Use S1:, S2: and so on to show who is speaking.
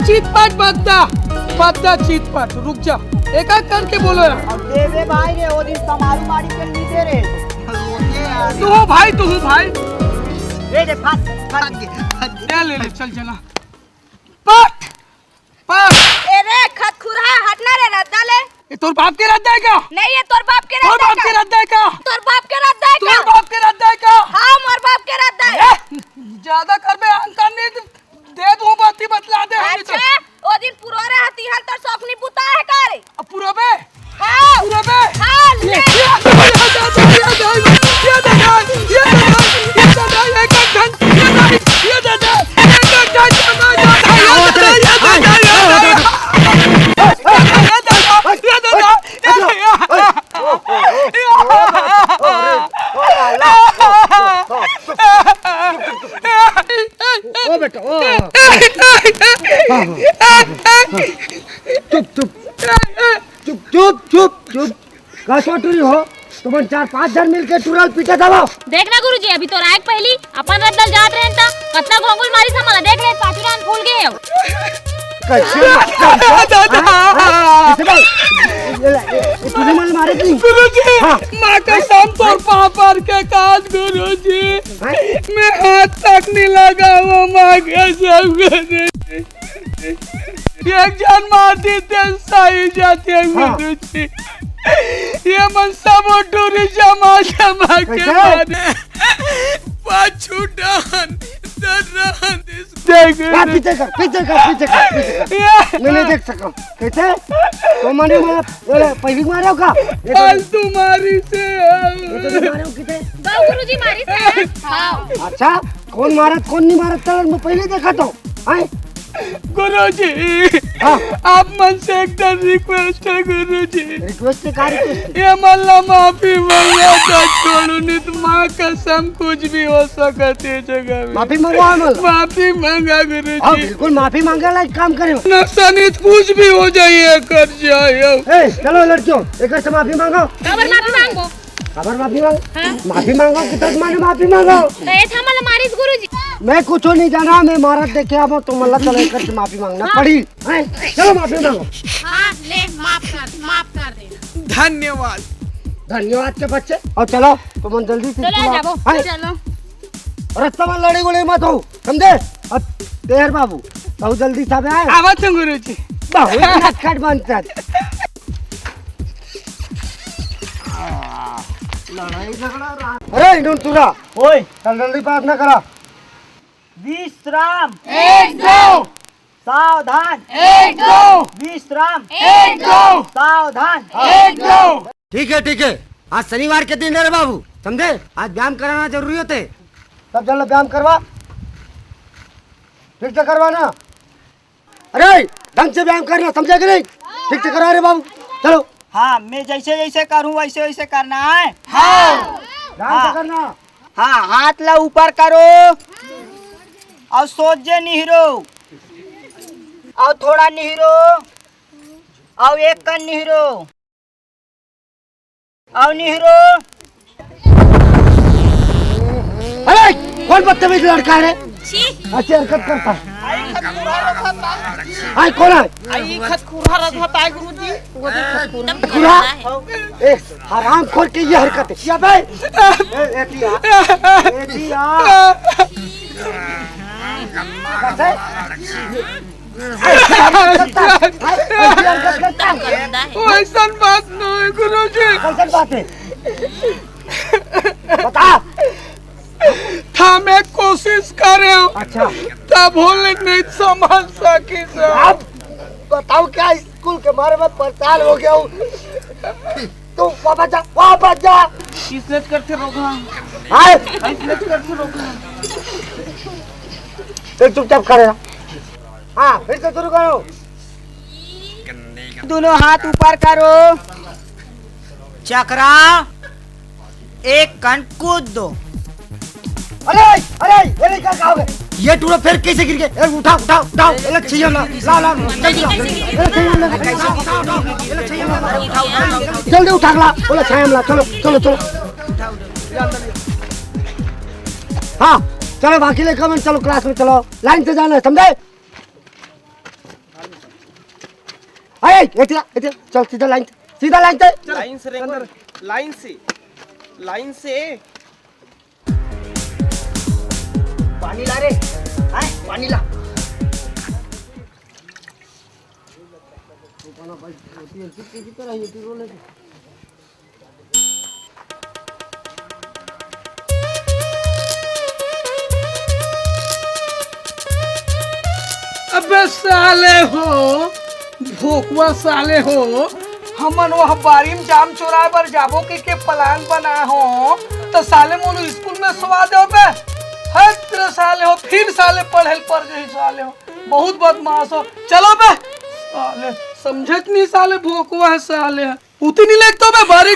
S1: चीतपट बद्दा चीतपट। रुक जा, एक एक करके बोलो यार।
S2: अब देवे भाई रे वो दिन समारू मारी के नीचे रे।
S1: तू हो भाई
S2: रे फट
S1: ले चल चला। पट
S3: ए रे खतखुरा हटना रे रद्दा ले।
S1: ये तोर बाप के रद्दा है क्या?
S3: नहीं ये तोर बाप के रद्दा है।
S1: तोर बाप के रद्दा है क्या?
S3: तोर बाप के रद्दा है क्या?
S1: तोर बाप के रद्दा है क्या?
S3: हां मोर बाप के रद्दा है।
S1: ज्यादा कर बे अंकल ने दे दूं बाती बतला दे।
S3: अच्छा ओ दिन पुरोरे हती हल तर सपनी पुता है का रे?
S1: अब पूरा बे
S3: हां
S1: पूरा बे
S3: हां ले
S1: ये
S4: चुप कसो टूरी हो तुम 4-5 जन मिलके टूरल पीटे दबाओ।
S5: देखना गुरुजी अभी तो राग पहली अपन रद्दल जात रहें ता कतना घोंगुल मारी समला देख ले पाचुरान फूल गए हो।
S4: तुझे माल मारे थी
S1: गुरुजी मां कसम तोर पापर के काज गुरुजी मैं हाथ तक नहीं लगा वो मां कसम गुरुजी। एक जन मारती थे सही जाते गुरुजी। ये मन सब टूरी जमा के मारे पाछू डान
S4: पीछे कर मैं नहीं देख सका। कैसे तो मैंने मारा पहली मारा का
S1: आज तुम्हारी से
S4: मारो किते
S5: गाओ गुरुजी मारी से। हां
S4: अच्छा कौन मारत कौन नहीं मारत तो मैं पहले देखा तो हैं
S1: गुरुजी। आप मन से एक रिक्वेस्ट है गुरुजी।
S4: रिक्वेस्ट का रिक्वेस्ट
S1: ये मल्ला माफी मांगा था छोड़ो नहीं तो माँ कसम कुछ भी हो सकती है जगह में।
S4: माफी मंगवा
S1: माफी मांगा गुरुजी।
S4: बिल्कुल माफी मांगे ला काम करे
S1: नक्सलित कुछ भी हो जाइए कर जाए।
S4: चलो लड़कियों एक से माफी मांगो।
S5: खबर माफी मांगो
S4: खबर माफी मांगो माफी मांगो कितना माने माफी मांगो
S5: तो ये था मला मारिस गुरुजी।
S4: मैं कुछ नहीं जाना मैं मारत देखे अब तुम अल्लाह चलो एक से माफी मांगना पड़ी हैं। चलो माफी मांगो।
S5: हां ले माफ कर दे।
S4: धन्यवाद के बच्चे और चलो तुम जल्दी से
S5: चलो
S4: रास्ता में लड़ी गोली मत हो समझे। अब तेर बाबू बहुत जल्दी सब आए
S1: आवत है गुरुजी।
S4: बहुत खट बनता लड़ाई झगड़ा। अरे इन्हों तुरा ओए चल जल्दी प्रार्थना करा।
S2: विश्राम
S1: 1-2
S2: सावधान
S1: 1-2
S2: विश्राम
S1: 1-2
S2: सावधान
S1: 1-2।
S4: ठीक है आज शनिवार के दिन है रे बाबू समझे। आज व्यायाम कराना जरूरी होते तब चलो व्यायाम करवा ठीक से करवाना। अरे ढंग से व्यायाम करना समझे कि नहीं ठीक से करा रे बाबू चलो।
S2: हाँ मैं जैसे जैसे करूँ वैसे वैसे करना है।
S4: ध्यान से करना।
S2: हाँ हाथ ला ऊपर करो और सोचे निहरो और थोड़ा निहरो और एक कन निहरो और निहरो।
S4: अरे कौन बदतमीज लड़का है अच्छी हरकत करता है। आई कौन है खुरा हराम खोर के ये हरकत है भाई।
S1: ऐसा बात नहीं गुरुजी।
S4: कैसे बात है बता।
S1: था मैं कोशिश कर रहा हूँ।
S4: अच्छा
S1: तब होले नहीं संभाल सकी
S4: अब बताओ क्या स्कूल के बारे में परेशान हो गया हूँ। तू वापस जा
S1: इसलिए करते रोका।
S4: चुपचाप करे। हाँ फिर से शुरू करो।
S2: दोनों हाथ ऊपर करो चक्रा एक कन कूद दो।
S4: अरे ये क्या कहोगे। ये टूरा फिर कैसे गिर गए। उठाओ ये चाहिए ला जल्दी उठा ला बोला छाया ला। चलो हाँ चलो बाकी लेकर चलो क्लास में चलो लाइन से जाना है समझे। ए चल सीधा लाइन से
S6: लाइन से रेंगो लाइन से
S2: पानी ला रे पानी ला
S1: अबे साले हो भोकवा साले हो हमन वह बारी में जाम चोराए बर जाबो के प्लान बना हो तो साले मोनू स्कूल में सवा दे बे हर तरह साले हो फिर साले पढ़े पड़ गई साले हो बहुत बदमाश हो चलो बे साले समझत नहीं साले भोकवा है साले उतनी लेक तो बे बारी